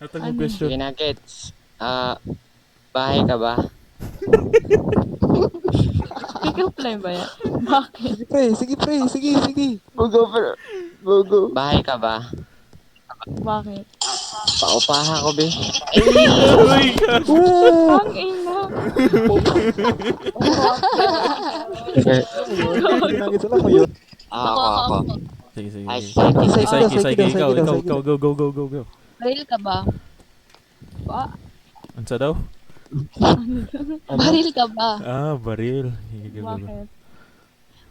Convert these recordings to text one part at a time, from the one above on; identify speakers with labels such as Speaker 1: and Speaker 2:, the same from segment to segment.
Speaker 1: Atang
Speaker 2: Ano?
Speaker 1: question.
Speaker 3: Sige na, gets. Bahay ka ba?
Speaker 2: Pick up line ba yan? Bakit?
Speaker 4: Sige pre.
Speaker 3: Bugo, bro. Bugo. Bahay ka ba?
Speaker 2: Bakit?
Speaker 3: Paupaha ko, be.
Speaker 1: Uy!
Speaker 2: Ang ina.
Speaker 4: Ginagit lang mo yun.
Speaker 3: Ako.
Speaker 1: Sige.
Speaker 3: Ay,
Speaker 1: Sige, ikaw. Go.
Speaker 5: Baril ka ba?
Speaker 1: Ansa daw?
Speaker 5: Baril ka ba?
Speaker 1: Baril. Sige, go.
Speaker 2: Bakit?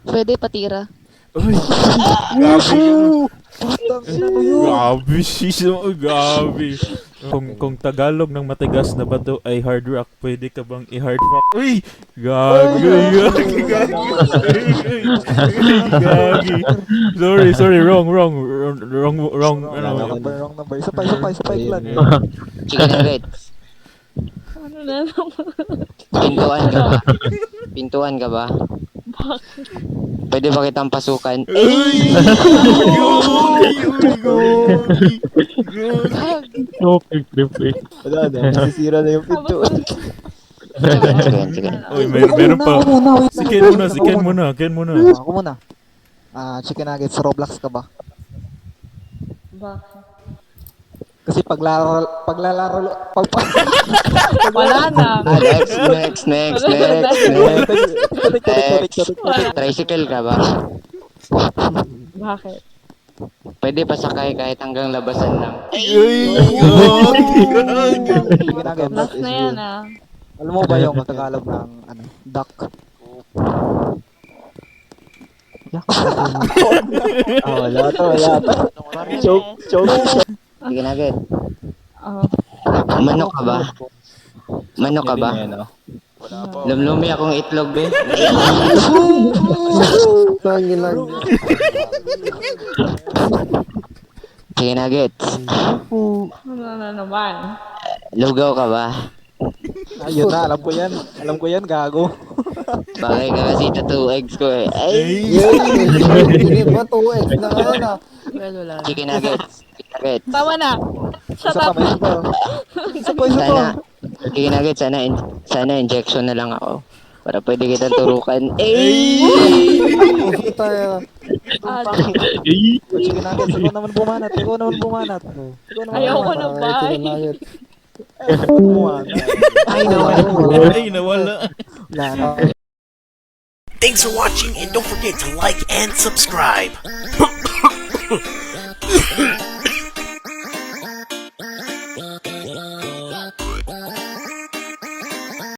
Speaker 5: Pwede patira.
Speaker 1: Uy!
Speaker 4: Putang ina mo yun.
Speaker 1: Grabe, grabe. Kung Tagalog ng matigas na bato ay hard rock, pwede ka bang i-hard rock? Uy! Gagi. Sorry, wrong.
Speaker 4: Wrong number. Isa pa iklan.
Speaker 3: Chicken nuggets.
Speaker 2: Ano na naman?
Speaker 3: Pintuan ka ba?
Speaker 2: Bakit?
Speaker 3: Pwede ba kitang pasukan?
Speaker 4: Wala na, nasisira na yung pinto.
Speaker 3: Sige.
Speaker 1: Uy, meron pa.
Speaker 4: Ako muna, wait lang.
Speaker 1: Si Ken muna.
Speaker 4: Ako muna. Chicken nuggets, Roblox ka ba?
Speaker 2: Bakit?
Speaker 4: Kasi paglalaro,
Speaker 2: Wala na.
Speaker 3: Next. Tricycle ka ba?
Speaker 2: Bakit?
Speaker 3: Pwede pa sakay kahit hanggang labasan lang.
Speaker 4: Chicken nuggets,
Speaker 2: Last na yan
Speaker 4: Alam mo ba yung Tagalog ng duck? Wala to. Choke.
Speaker 3: Sige na, get.
Speaker 2: Oh.
Speaker 3: Manok ka ba? Lumlumi akong itlog, be. Sige na, get.
Speaker 2: Ano na naman?
Speaker 3: Lugaw ka ba?
Speaker 4: Ayun na, alam ko yan, gago.
Speaker 3: Bagay ka kasi ito 2 eggs ko eh. Ay!
Speaker 4: Hindi ba 2x na ano?
Speaker 2: Well, wala na.
Speaker 3: Chicken nuggets.
Speaker 2: Tama na! Shut
Speaker 4: Isa
Speaker 2: up!
Speaker 4: pa. Isa pa.
Speaker 3: Chicken nuggets, sana injection na lang ako. Para pwede kitang turukan.
Speaker 4: Chicken nuggets, ikaw naman bumanat.
Speaker 2: Ayoko na ba?
Speaker 1: Ay, nawala.
Speaker 6: Thanks for watching and don't forget to like and subscribe.